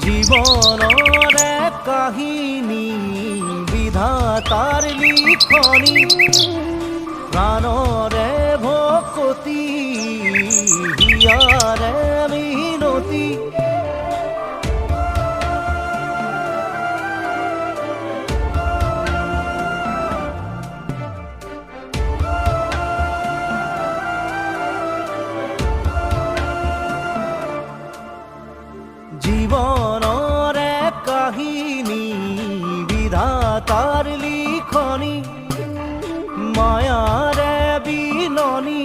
জীবনরে কাহিনী বিধাতার লিখনি প্রাণরে ভকতি হিয়ারে মিনতি জীবনরে কাহিনী বিধাতার লিখনি মায়ারে বিননি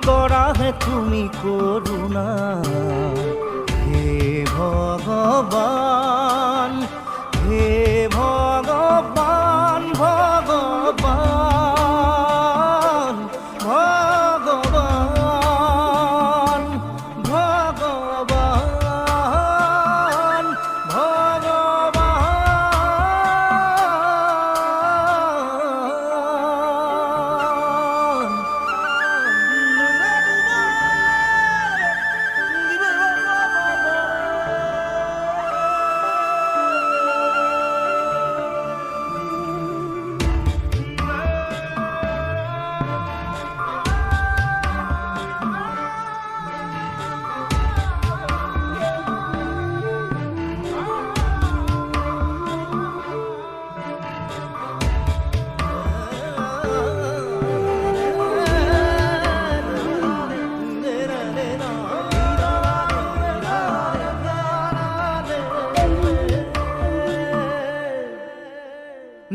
করা হে তুমি করুণা হে ভগবান হে ভগবান ভগবান ভগবান ভগবান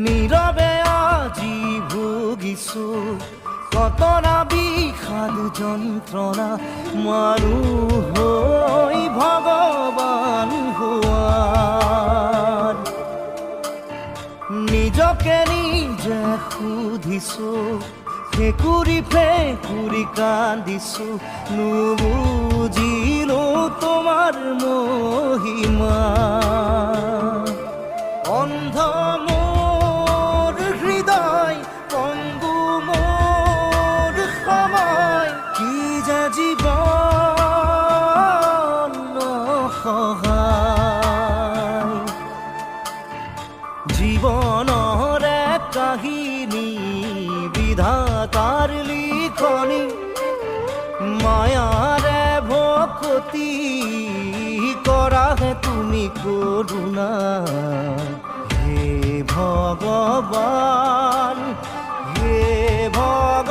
নীরবে আজি ভুগিছো কত না বিষাদ যন্ত্রণা মানুহ হৈ ভগবান হোৱাৰ নিজকে নিজে সুধিছো ফেকুৰি ফেকুৰি কান্দিছো নুবুজিলো তোমাৰ মহিমা অন্ধ মোর হৃদয় পঙ্গু মোর সময় কি যে জীবন সহায় জীবনরে কাহিনী বিধাতার লিখনি মায়ারে ভকতি করা হে তুমি করুণা হে ভগবান হে ভগবান